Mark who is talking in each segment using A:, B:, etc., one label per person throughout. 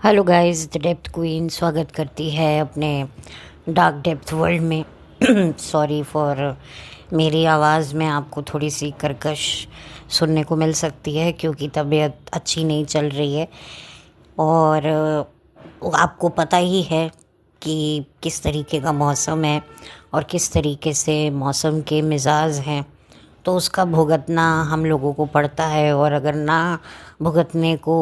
A: Hello guys, the depth queen स्वागत करती है अपने डार्क डेप्थ वर्ल्ड में। सॉरी फॉर मेरी आवाज़ में आपको थोड़ी सी कर्कश सुनने को मिल सकती है क्योंकि तबीयत अच्छी नहीं चल रही है। और आपको पता ही है कि किस तरीके का मौसम है और किस तरीके से मौसम के मिजाज हैं, तो उसका भुगतना हम लोगों को पड़ता है। और अगर ना भुगतने को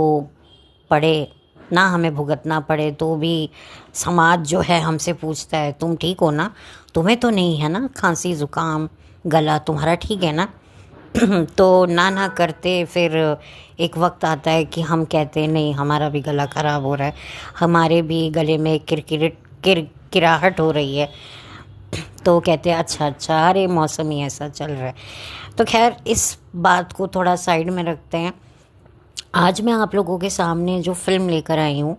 A: पड़े, ना हमें भुगतना पड़े, तो भी समाज जो है हमसे पूछता है तुम ठीक हो ना, तुम्हें तो नहीं है ना खांसी जुकाम, गला तुम्हारा ठीक है ना। तो ना करते फिर एक वक्त आता है कि हम कहते हैं नहीं, हमारा भी गला ख़राब हो रहा है, हमारे भी गले में किराहट हो रही है। तो कहते हैं अच्छा अच्छा, अरे मौसम ही ऐसा चल रहा है। तो खैर, इस बात को थोड़ा साइड में रखते हैं। आज मैं आप लोगों के सामने जो फ़िल्म लेकर आई हूँ,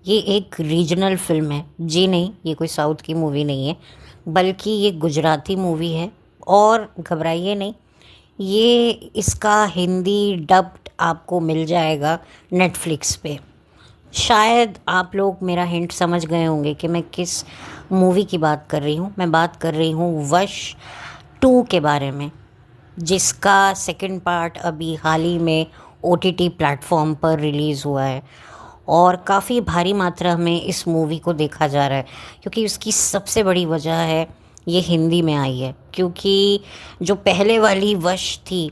A: ये एक रीजनल फ़िल्म है। जी नहीं, ये कोई साउथ की मूवी नहीं है, बल्कि ये गुजराती मूवी है। और घबराइए नहीं, ये इसका हिंदी डब्ड आपको मिल जाएगा नेटफ्लिक्स पे। शायद आप लोग मेरा हिंट समझ गए होंगे कि मैं किस मूवी की बात कर रही हूँ। मैं बात कर रही हूँ वश 2 के बारे में, जिसका सेकंड पार्ट अभी हाल ही में ओटीटी प्लेटफॉर्म पर रिलीज़ हुआ है। और काफ़ी भारी मात्रा में इस मूवी को देखा जा रहा है, क्योंकि उसकी सबसे बड़ी वजह है ये हिंदी में आई है। क्योंकि जो पहले वाली वश थी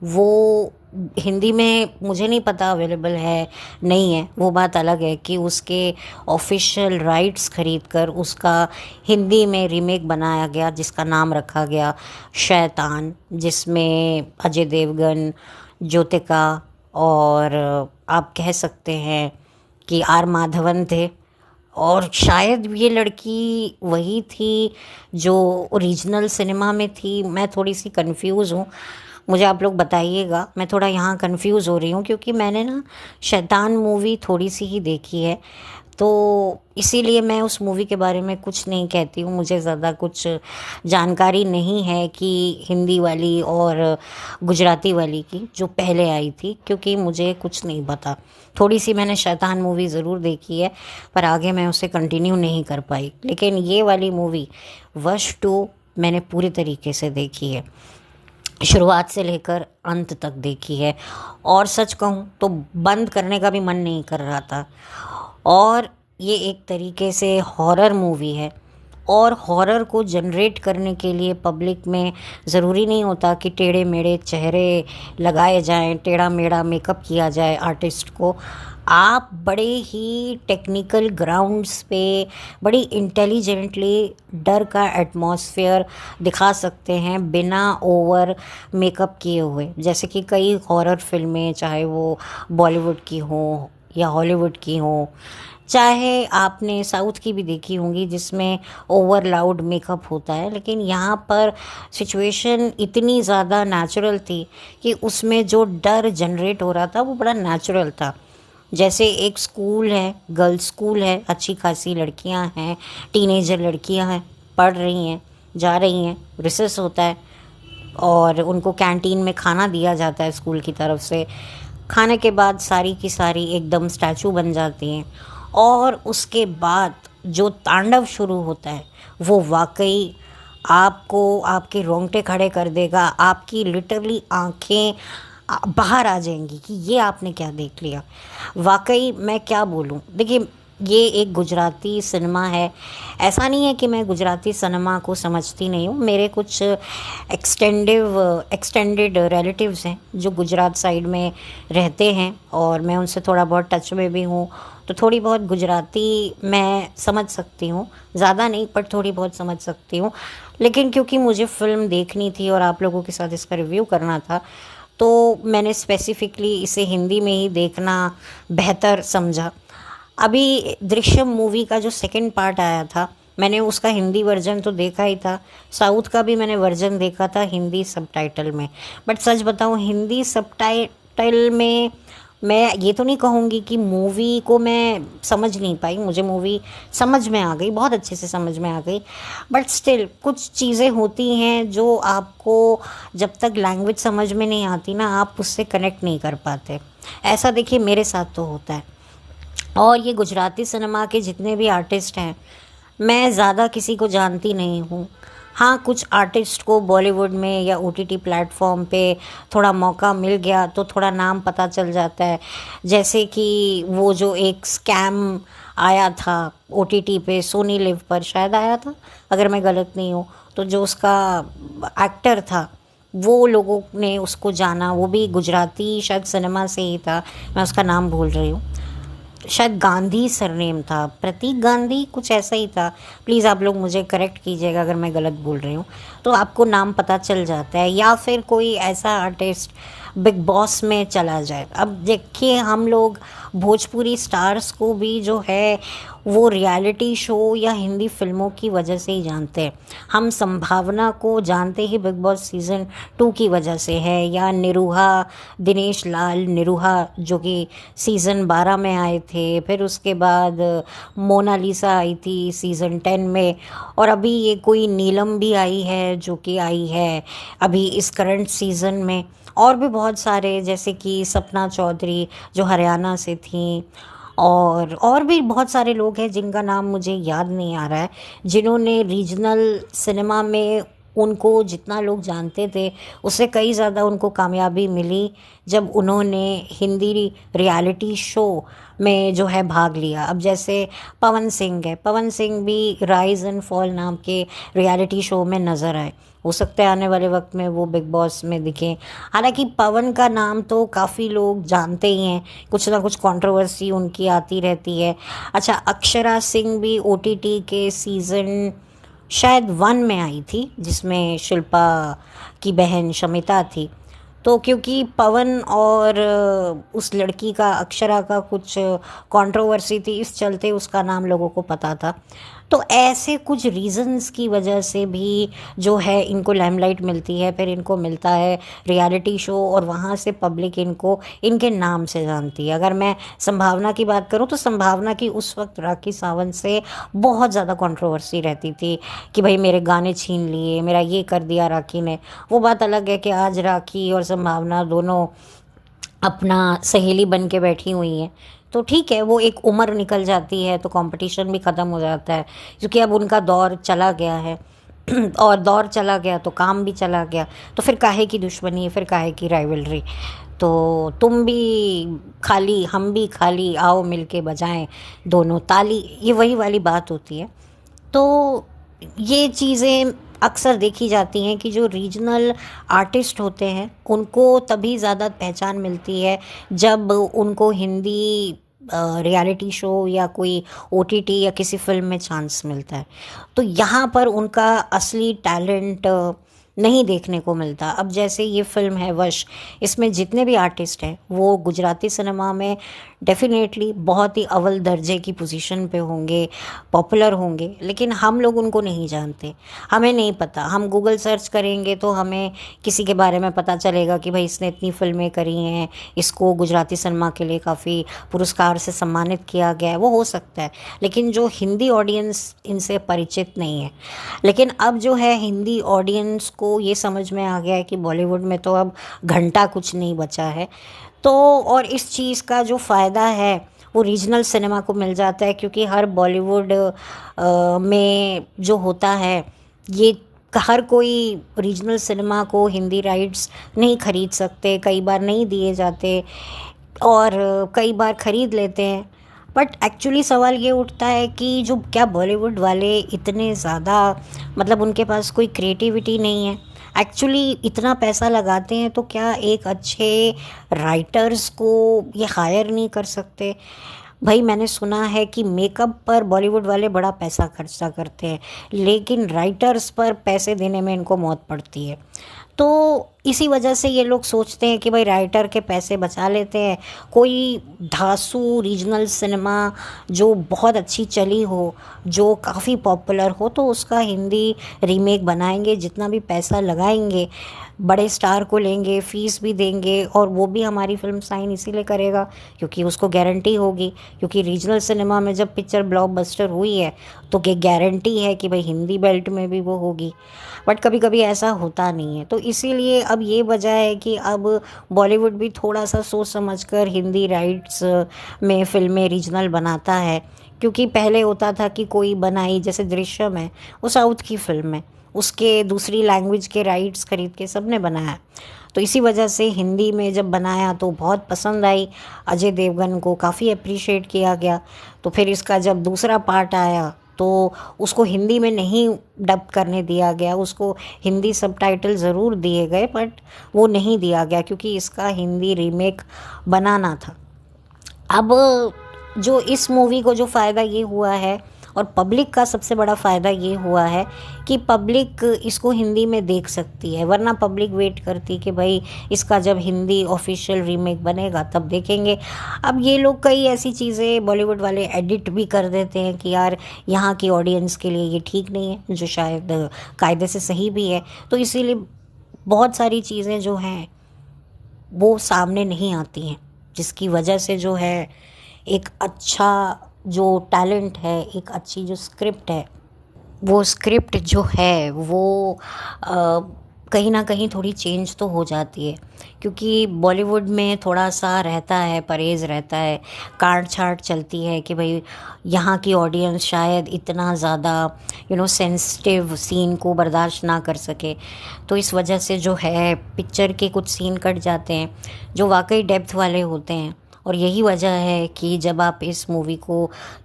A: वो हिंदी में मुझे नहीं पता अवेलेबल है नहीं है, वो बात अलग है कि उसके ऑफिशियल राइट्स खरीद कर उसका हिंदी में रीमेक बनाया गया, जिसका नाम रखा गया शैतान, जिसमें अजय देवगन, ज्योतिका और आप कह सकते हैं कि आर माधवन थे। और शायद ये लड़की वही थी जो ओरिजिनल सिनेमा में थी। मैं थोड़ी सी कंफ्यूज हूँ, मुझे आप लोग बताइएगा। मैं थोड़ा यहाँ कंफ्यूज हो रही हूँ क्योंकि मैंने ना शैतान मूवी थोड़ी सी ही देखी है, तो इसीलिए मैं उस मूवी के बारे में कुछ नहीं कहती हूँ। मुझे ज़्यादा कुछ जानकारी नहीं है कि हिंदी वाली और गुजराती वाली की जो पहले आई थी, क्योंकि मुझे कुछ नहीं पता। थोड़ी सी मैंने शैतान मूवी ज़रूर देखी है, पर आगे मैं उसे कंटिन्यू नहीं कर पाई। लेकिन ये वाली मूवी वश 2 मैंने पूरी तरीके से देखी है, शुरुआत से लेकर अंत तक देखी है। और सच कहूँ तो बंद करने का भी मन नहीं कर रहा था। और ये एक तरीके से हॉरर मूवी है, और हॉरर को जनरेट करने के लिए पब्लिक में ज़रूरी नहीं होता कि टेढ़े मेढ़े चेहरे लगाए जाएं, टेढ़ा मेढ़ा मेकअप किया जाए आर्टिस्ट को। आप बड़े ही टेक्निकल ग्राउंड्स पे बड़ी इंटेलिजेंटली डर का एटमॉस्फेयर दिखा सकते हैं बिना ओवर मेकअप किए हुए। जैसे कि कई हॉरर फिल्में, चाहे वो बॉलीवुड की हों या हॉलीवुड की हों, चाहे आपने साउथ की भी देखी होंगी जिसमें ओवर लाउड मेकअप होता है, लेकिन यहाँ पर सिचुएशन इतनी ज़्यादा नेचुरल थी कि उसमें जो डर जनरेट हो रहा था वो बड़ा नेचुरल था। जैसे एक स्कूल है, गर्ल्स स्कूल है, अच्छी खासी लड़कियां हैं, टीनेजर लड़कियां हैं, पढ़ रही हैं, जा रही हैं, रिसेस होता है और उनको कैंटीन में खाना दिया जाता है स्कूल की तरफ से। खाने के बाद सारी की सारी एकदम स्टैचू बन जाती हैं, और उसके बाद जो तांडव शुरू होता है वो वाकई आपको आपके रोंगटे खड़े कर देगा। आपकी लिटरली आंखें बाहर आ जाएंगी कि ये आपने क्या देख लिया। वाकई मैं क्या बोलूँ, देखिए ये एक गुजराती सिनेमा है। ऐसा नहीं है कि मैं गुजराती सिनेमा को समझती नहीं हूँ। मेरे कुछ एक्सटेंडेड रिलेटिव्स हैं जो गुजरात साइड में रहते हैं, और मैं उनसे थोड़ा बहुत टच में भी हूँ, तो थोड़ी बहुत गुजराती मैं समझ सकती हूँ। ज़्यादा नहीं, पर थोड़ी बहुत समझ सकती हूँ। लेकिन क्योंकि मुझे फ़िल्म देखनी थी और आप लोगों के साथ इसका रिव्यू करना था, तो मैंने स्पेसिफ़िकली इसे हिंदी में ही देखना बेहतर समझा। अभी दृश्यम मूवी का जो सेकंड पार्ट आया था, मैंने उसका हिंदी वर्जन तो देखा ही था, साउथ का भी मैंने वर्जन देखा था हिंदी सबटाइटल में। बट सच बताऊं, हिंदी सबटाइटल में मैं ये तो नहीं कहूँगी कि मूवी को मैं समझ नहीं पाई। मुझे मूवी समझ में आ गई, बहुत अच्छे से समझ में आ गई, बट स्टिल कुछ चीज़ें होती हैं जो आपको जब तक लैंग्वेज समझ में नहीं आती ना, आप उससे कनेक्ट नहीं कर पाते। ऐसा देखिए मेरे साथ तो होता है। और ये गुजराती सिनेमा के जितने भी आर्टिस्ट हैं, मैं ज़्यादा किसी को जानती नहीं हूँ। हाँ, कुछ आर्टिस्ट को बॉलीवुड में या ओटीटी प्लेटफॉर्म पे थोड़ा मौका मिल गया तो थोड़ा नाम पता चल जाता है। जैसे कि वो जो एक स्कैम आया था ओटीटी पे, सोनी लिव पर शायद आया था, अगर मैं गलत नहीं हूँ, तो जो उसका एक्टर था वो लोगों ने उसको जाना, वो भी गुजराती शायद सिनेमा से ही था, मैं उसका नाम भूल रही हूँ। शायद गांधी सरनेम था, प्रतीक गांधी कुछ ऐसा ही था। प्लीज़ आप लोग मुझे करेक्ट कीजिएगा अगर मैं गलत बोल रही हूँ। तो आपको नाम पता चल जाता है। या फिर कोई ऐसा आर्टिस्ट बिग बॉस में चला जाए। अब देखिए, हम लोग भोजपुरी स्टार्स को भी जो है वो रियलिटी शो या हिंदी फिल्मों की वजह से ही जानते हैं। हम संभावना को जानते ही बिग बॉस सीज़न 2 की वजह से है, या निरूहा, दिनेश लाल निरूहा जो कि सीज़न 12 में आए थे, फिर उसके बाद मोनालिसा आई थी सीज़न 10 में, और अभी ये कोई नीलम भी आई है जो कि आई है अभी इस करंट सीज़न में। और भी बहुत सारे, जैसे कि सपना चौधरी जो हरियाणा से थी, और भी बहुत सारे लोग हैं जिनका नाम मुझे याद नहीं आ रहा है, जिन्होंने रीजनल सिनेमा में, उनको जितना लोग जानते थे उससे कई ज़्यादा उनको कामयाबी मिली जब उन्होंने हिंदी रियलिटी शो में जो है भाग लिया। अब जैसे पवन सिंह है, पवन सिंह भी राइज एंड फॉल नाम के रियलिटी शो में नज़र आए। हो सकता है आने वाले वक्त में वो बिग बॉस में दिखें। हालांकि पवन का नाम तो काफ़ी लोग जानते ही हैं, कुछ ना कुछ कंट्रोवर्सी उनकी आती रहती है। अच्छा, अक्षरा सिंह भी ओटीटी के सीज़न शायद 1 में आई थी, जिसमें शिल्पा की बहन शमिता थी। तो क्योंकि पवन और उस लड़की का, अक्षरा का, कुछ कंट्रोवर्सी थी, इस चलते उसका नाम लोगों को पता था। तो ऐसे कुछ रीजंस की वजह से भी जो है इनको लाइमलाइट मिलती है, फिर इनको मिलता है रियलिटी शो, और वहाँ से पब्लिक इनको इनके नाम से जानती है। अगर मैं संभावना की बात करूँ तो संभावना की उस वक्त राखी सावंत से बहुत ज़्यादा कंट्रोवर्सी रहती थी कि भाई मेरे गाने छीन लिए, मेरा ये कर दिया राखी ने। वो बात अलग है कि आज राखी और संभावना दोनों अपना सहेली बन के बैठी हुई हैं, तो ठीक है, वो एक उम्र निकल जाती है तो कंपटीशन भी ख़त्म हो जाता है, क्योंकि अब उनका दौर चला गया है। और दौर चला गया तो काम भी चला गया, तो फिर काहे की दुश्मनी, फिर काहे की राइवलरी। तो तुम भी खाली, हम भी खाली, आओ मिलके बजाएं दोनों ताली, ये वही वाली बात होती है। तो ये चीज़ें अक्सर देखी जाती हैं कि जो रीजनल आर्टिस्ट होते हैं उनको तभी ज़्यादा पहचान मिलती है जब उनको हिंदी रियलिटी शो या कोई ओटीटी या किसी फिल्म में चांस मिलता है। तो यहाँ पर उनका असली टैलेंट नहीं देखने को मिलता। अब जैसे ये फिल्म है वश, इसमें जितने भी आर्टिस्ट हैं वो गुजराती सिनेमा में डेफिनेटली बहुत ही अव्वल दर्जे की पोजीशन पे होंगे, पॉपुलर होंगे, लेकिन हम लोग उनको नहीं जानते, हमें नहीं पता। हम गूगल सर्च करेंगे तो हमें किसी के बारे में पता चलेगा कि भाई इसने इतनी फिल्में करी हैं, इसको गुजराती सिनेमा के लिए काफ़ी पुरस्कार से सम्मानित किया गया है, वो हो सकता है, लेकिन जो हिंदी ऑडियंस इनसे परिचित नहीं है। लेकिन अब जो है हिंदी ऑडियंस को ये समझ में आ गया है कि बॉलीवुड में तो अब घंटा कुछ नहीं बचा है। तो और इस चीज़ का जो फ़ायदा है वो रीजनल सिनेमा को मिल जाता है, क्योंकि हर बॉलीवुड में जो होता है, ये हर कोई रीजनल सिनेमा को हिंदी राइट्स नहीं खरीद सकते, कई बार नहीं दिए जाते, और कई बार ख़रीद लेते हैं। बट एक्चुअली सवाल ये उठता है कि जो क्या बॉलीवुड वाले इतने ज़्यादा, मतलब उनके पास कोई क्रिएटिविटी नहीं है? एक्चुअली इतना पैसा लगाते हैं तो क्या एक अच्छे राइटर्स को ये हायर नहीं कर सकते? भाई मैंने सुना है कि मेकअप पर बॉलीवुड वाले बड़ा पैसा खर्चा करते हैं, लेकिन राइटर्स पर पैसे देने में इनको मौत पड़ती है। तो इसी वजह से ये लोग सोचते हैं कि भाई राइटर के पैसे बचा लेते हैं, कोई धांसू रीजनल सिनेमा जो बहुत अच्छी चली हो, जो काफ़ी पॉपुलर हो, तो उसका हिंदी रीमेक बनाएंगे, जितना भी पैसा लगाएंगे, बड़े स्टार को लेंगे, फीस भी देंगे, और वो भी हमारी फिल्म साइन इसीलिए करेगा क्योंकि उसको गारंटी होगी, क्योंकि रीजनल सिनेमा में जब पिक्चर ब्लॉकबस्टर हुई है तो क्या गारंटी है कि भाई हिंदी बेल्ट में भी वो होगी। बट कभी कभी ऐसा होता नहीं है, तो इसीलिए अब ये वजह है कि अब बॉलीवुड भी थोड़ा सा सोच समझकर हिंदी राइट्स में फिल्में रीजनल बनाता है। क्योंकि पहले होता था कि कोई बनाई, जैसे दृश्यम है, वो साउथ की फिल्म है, उसके दूसरी लैंग्वेज के राइट्स खरीद के सबने बनाया। तो इसी वजह से हिंदी में जब बनाया तो बहुत पसंद आई, अजय देवगन को काफ़ी अप्रिशिएट किया गया। तो फिर इसका जब दूसरा पार्ट आया तो उसको हिंदी में नहीं डब करने दिया गया, उसको हिंदी सबटाइटल ज़रूर दिए गए बट वो नहीं दिया गया क्योंकि इसका हिंदी रीमेक बनाना था। अब जो इस मूवी को जो फ़ायदा ये हुआ है, और पब्लिक का सबसे बड़ा फ़ायदा ये हुआ है कि पब्लिक इसको हिंदी में देख सकती है, वरना पब्लिक वेट करती कि भाई इसका जब हिंदी ऑफिशियल रीमेक बनेगा तब देखेंगे। अब ये लोग कई ऐसी चीज़ें बॉलीवुड वाले एडिट भी कर देते हैं कि यार यहाँ की ऑडियंस के लिए ये ठीक नहीं है, जो शायद कायदे से सही भी है। तो इसीलिए बहुत सारी चीज़ें जो हैं वो सामने नहीं आती हैं, जिसकी वजह से जो है एक अच्छा जो टैलेंट है, एक अच्छी जो स्क्रिप्ट है, वो स्क्रिप्ट जो है वो कहीं ना कहीं थोड़ी चेंज तो हो जाती है। क्योंकि बॉलीवुड में थोड़ा सा रहता है, परहेज़ रहता है, काट छाट चलती है कि भाई यहाँ की ऑडियंस शायद इतना ज़्यादा सेंसिटिव सीन को बर्दाश्त ना कर सके। तो इस वजह से जो है पिक्चर के कुछ सीन कट जाते हैं जो वाकई डेप्थ वाले होते हैं। और यही वजह है कि जब आप इस मूवी को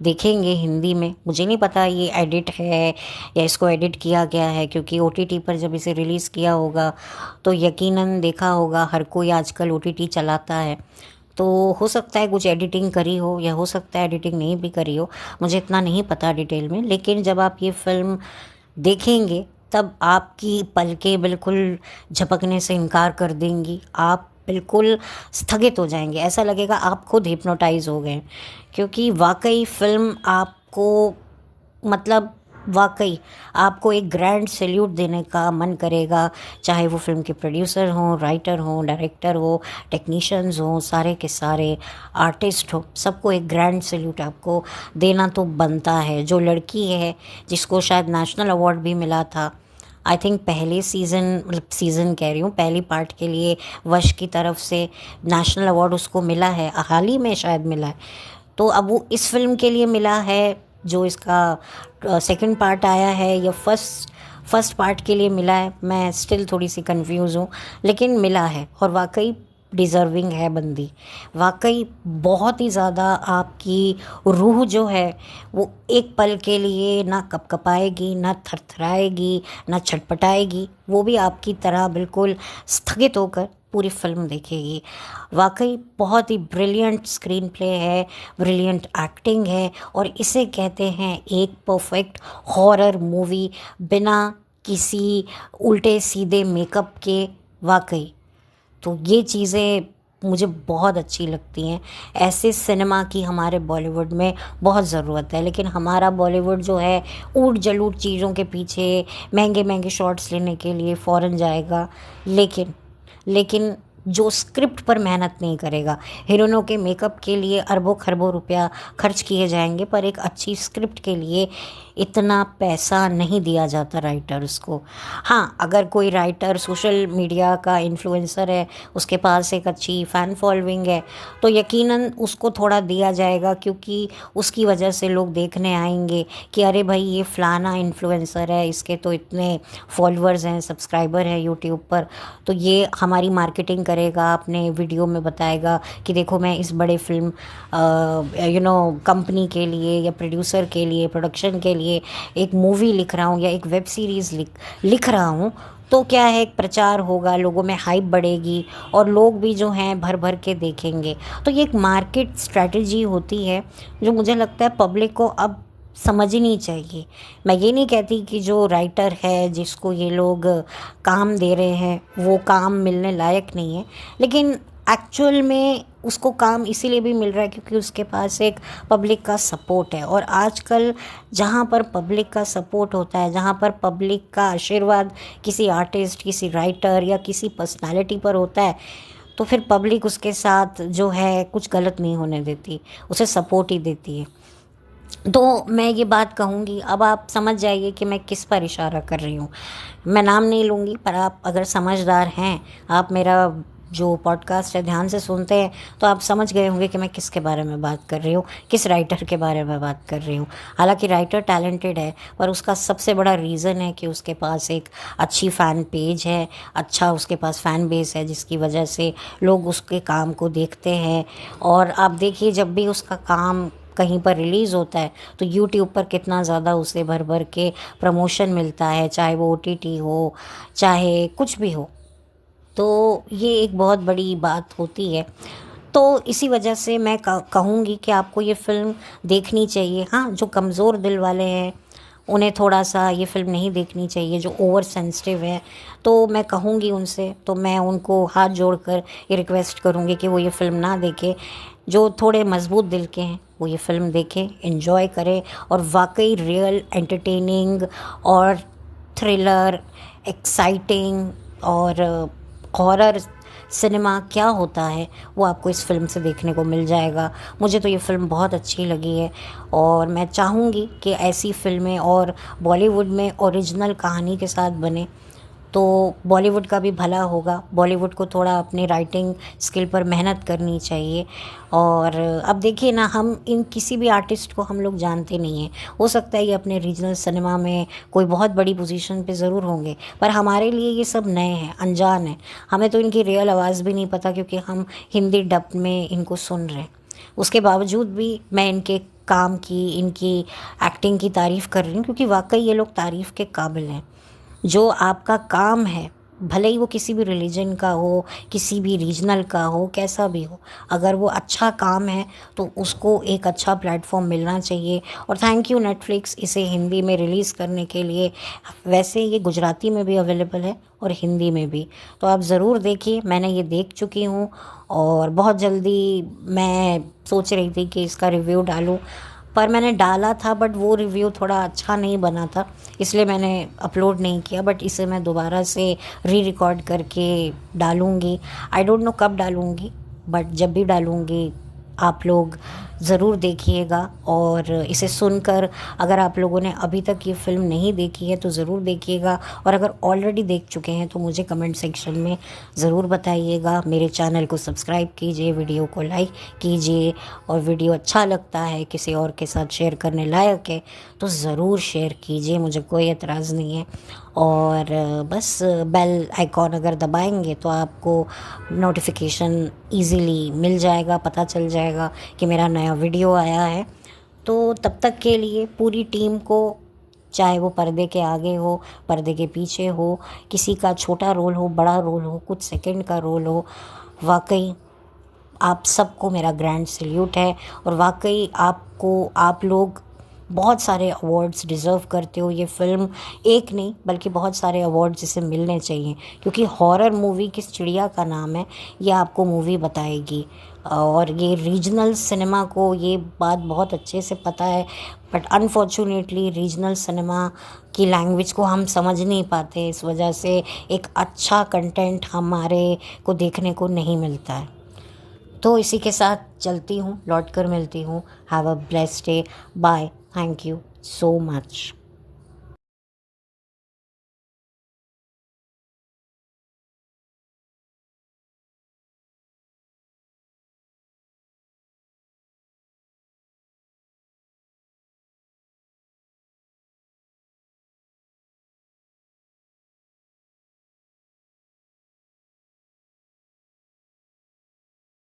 A: देखेंगे हिंदी में, मुझे नहीं पता ये एडिट है या इसको एडिट किया गया है, क्योंकि ओटीटी पर जब इसे रिलीज़ किया होगा तो यकीनन देखा होगा हर कोई आजकल ओटीटी चलाता है, तो हो सकता है कुछ एडिटिंग करी हो या हो सकता है एडिटिंग नहीं भी करी हो, मुझे इतना नहीं पता डिटेल में। लेकिन जब आप ये फिल्म देखेंगे तब आपकी पलकें बिल्कुल झपकने से इनकार कर देंगी, आप बिल्कुल स्थगित हो जाएंगे, ऐसा लगेगा आप खुद हिप्नोटाइज हो गए। क्योंकि वाकई फ़िल्म आपको मतलब वाकई आपको एक ग्रैंड सैल्यूट देने का मन करेगा, चाहे वो फिल्म के प्रोड्यूसर हों, राइटर हों, डायरेक्टर हो, टेक्नीशियंस हों, सारे के सारे आर्टिस्ट हो, सबको एक ग्रैंड सैल्यूट आपको देना तो बनता है। जो लड़की है जिसको शायद नेशनल अवार्ड भी मिला था, आई थिंक पहले सीज़न कह रही हूँ, पहली पार्ट के लिए वश की तरफ से नेशनल अवार्ड उसको मिला है, हाल ही में शायद मिला है। तो अब वो इस फिल्म के लिए मिला है जो इसका सेकंड पार्ट आया है, या फर्स्ट पार्ट के लिए मिला है, मैं स्टिल थोड़ी सी कंफ्यूज हूँ, लेकिन मिला है। और वाकई डिज़र्विंग है बंदी, वाकई बहुत ही ज़्यादा आपकी रूह जो है वो एक पल के लिए ना कपकपाएगी, ना थरथराएगी, ना छटपटाएगी, वो भी आपकी तरह बिल्कुल स्थगित होकर पूरी फिल्म देखेगी। वाकई बहुत ही ब्रिलियंट स्क्रीन प्ले है, ब्रिलियंट एक्टिंग है, और इसे कहते हैं एक परफेक्ट हॉरर मूवी बिना किसी उल्टे सीधे मेकअप के। वाकई तो ये चीज़ें मुझे बहुत अच्छी लगती हैं। ऐसे सिनेमा की हमारे बॉलीवुड में बहुत ज़रूरत है, लेकिन हमारा बॉलीवुड जो है ऊट जलूट चीज़ों के पीछे महंगे महंगे शॉट्स लेने के लिए फ़ौरन जाएगा, लेकिन जो स्क्रिप्ट पर मेहनत नहीं करेगा। हीरोइनों के मेकअप के लिए अरबों खरबों रुपया खर्च किए जाएंगे, पर एक अच्छी स्क्रिप्ट के लिए इतना पैसा नहीं दिया जाता राइटर्स को। हाँ, अगर कोई राइटर सोशल मीडिया का इन्फ्लुएंसर है, उसके पास एक अच्छी फ़ैन फॉलोइंग है, तो यकीनन उसको थोड़ा दिया जाएगा, क्योंकि उसकी वजह से लोग देखने आएंगे कि अरे भाई ये फ़लाना इन्फ्लुएंसर है, इसके तो इतने फॉलोअर्स हैं, सब्सक्राइबर हैं यूट्यूब पर, तो ये हमारी मार्केटिंग करेगा, अपने वीडियो में बताएगा कि देखो मैं इस बड़े फिल्म कंपनी के लिए या प्रोड्यूसर के लिए, प्रोडक्शन के लिए एक मूवी लिख रहा हूँ या एक वेब सीरीज़ लिख रहा हूँ। तो क्या है, एक प्रचार होगा, लोगों में हाइप बढ़ेगी और लोग भी जो हैं भर भर के देखेंगे। तो ये एक मार्केट स्ट्रैटेजी होती है जो मुझे लगता है पब्लिक को अब समझनी चाहिए। मैं ये नहीं कहती कि जो राइटर है जिसको ये लोग काम दे रहे हैं वो काम मिलने लायक नहीं है, लेकिन एक्चुअल में उसको काम इसीलिए भी मिल रहा है क्योंकि उसके पास एक पब्लिक का सपोर्ट है। और आजकल जहाँ पर पब्लिक का सपोर्ट होता है, जहाँ पर पब्लिक का आशीर्वाद किसी आर्टिस्ट, किसी राइटर या किसी पर्सनालिटी पर होता है, तो फिर पब्लिक उसके साथ जो है कुछ गलत नहीं होने देती, उसे सपोर्ट ही देती है। तो मैं ये बात कहूँगी, अब आप समझ जाइए कि मैं किस पर इशारा कर रही हूँ। मैं नाम नहीं लूँगी, पर आप अगर समझदार हैं, आप मेरा जो पॉडकास्ट है ध्यान से सुनते हैं, तो आप समझ गए होंगे कि मैं किसके बारे में बात कर रही हूँ, किस राइटर के बारे में बात कर रही हूँ। हालांकि राइटर टैलेंटेड है, पर उसका सबसे बड़ा रीज़न है कि उसके पास एक अच्छी फ़ैन पेज है, अच्छा उसके पास फ़ैन बेस है, जिसकी वजह से लोग उसके काम को देखते हैं। और आप देखिए, जब भी उसका काम कहीं पर रिलीज़ होता है तो यूट्यूब पर कितना ज़्यादा उसे भर भर के प्रमोशन मिलता है, चाहे वो ओटीटी हो, चाहे कुछ भी हो। तो ये एक बहुत बड़ी बात होती है। तो इसी वजह से मैं कहूँगी कि आपको ये फ़िल्म देखनी चाहिए। हाँ, जो कमज़ोर दिल वाले हैं उन्हें थोड़ा सा ये फ़िल्म नहीं देखनी चाहिए, जो ओवर सेंसिटिव है। तो मैं कहूँगी उनसे, तो मैं उनको हाथ जोड़कर ये रिक्वेस्ट करूँगी कि वो ये फ़िल्म ना देखें। जो थोड़े मज़बूत दिल के हैं वो ये फ़िल्म देखें, एन्जॉय करें, और वाकई रियल एंटरटेनिंग और थ्रिलर, एक्साइटिंग और हॉरर सिनेमा क्या होता है वो आपको इस फ़िल्म से देखने को मिल जाएगा। मुझे तो ये फ़िल्म बहुत अच्छी लगी है, और मैं चाहूँगी कि ऐसी फ़िल्में और बॉलीवुड में ओरिजिनल कहानी के साथ बने, तो बॉलीवुड का भी भला होगा। बॉलीवुड को थोड़ा अपनी राइटिंग स्किल पर मेहनत करनी चाहिए। और अब देखिए ना, हम इन किसी भी आर्टिस्ट को हम लोग जानते नहीं हैं। हो सकता है ये अपने रीजनल सिनेमा में कोई बहुत बड़ी पोजीशन पे ज़रूर होंगे, पर हमारे लिए ये सब नए हैं, अनजान हैं। हमें तो इनकी रियल आवाज़ भी नहीं पता, क्योंकि हम हिंदी डब में इनको सुन रहे हैं। उसके बावजूद भी मैं इनके काम की, इनकी एक्टिंग की तारीफ़ कर रही हूँ, क्योंकि वाकई ये लोग तारीफ़ के काबिल हैं। जो आपका काम है, भले ही वो किसी भी रिलीजन का हो, किसी भी रीजनल का हो, कैसा भी हो, अगर वो अच्छा काम है तो उसको एक अच्छा प्लेटफॉर्म मिलना चाहिए। और थैंक यू नेटफ्लिक्स इसे हिंदी में रिलीज़ करने के लिए। वैसे ये गुजराती में भी अवेलेबल है और हिंदी में भी, तो आप ज़रूर देखिए। मैंने ये देख चुकी हूँ, और बहुत जल्दी मैं सोच रही थी कि इसका रिव्यू डालूँ, पर मैंने डाला था, बट वो रिव्यू थोड़ा अच्छा नहीं बना था, इसलिए मैंने अपलोड नहीं किया। बट इसे मैं दोबारा से री रिकॉर्ड करके डालूँगी। आई डोंट नो कब डालूँगी, बट जब भी डालूँगी आप लोग ज़रूर देखिएगा। और इसे सुनकर, अगर आप लोगों ने अभी तक ये फ़िल्म नहीं देखी है तो ज़रूर देखिएगा, और अगर ऑलरेडी देख चुके हैं तो मुझे कमेंट सेक्शन में ज़रूर बताइएगा। मेरे चैनल को सब्सक्राइब कीजिए, वीडियो को लाइक कीजिए, और वीडियो अच्छा लगता है, किसी और के साथ शेयर करने लायक है, तो ज़रूर शेयर कीजिए, मुझे कोई एतराज़ नहीं है। और बस बेल आइकॉन अगर दबाएंगे तो आपको नोटिफिकेशन इजीली मिल जाएगा, पता चल जाएगा कि मेरा नया वीडियो आया है। तो तब तक के लिए पूरी टीम को, चाहे वो पर्दे के आगे हो, पर्दे के पीछे हो, किसी का छोटा रोल हो, बड़ा रोल हो, कुछ सेकंड का रोल हो, वाकई आप सबको मेरा ग्रैंड सैल्यूट है। और वाकई आप लोग बहुत सारे अवार्ड्स डिज़र्व करते हो। ये फ़िल्म एक नहीं बल्कि बहुत सारे अवार्ड्स इसे मिलने चाहिए, क्योंकि हॉरर मूवी किस चिड़िया का नाम है ये आपको मूवी बताएगी। और ये रीजनल सिनेमा को ये बात बहुत अच्छे से पता है, बट अनफॉर्चुनेटली रीजनल सिनेमा की लैंग्वेज को हम समझ नहीं पाते, इस वजह से एक अच्छा कंटेंट हमारे को देखने को नहीं मिलता है। तो इसी के साथ चलती हूँ, लौट कर मिलती हूँ। Have a blessed day, bye, thank you so much.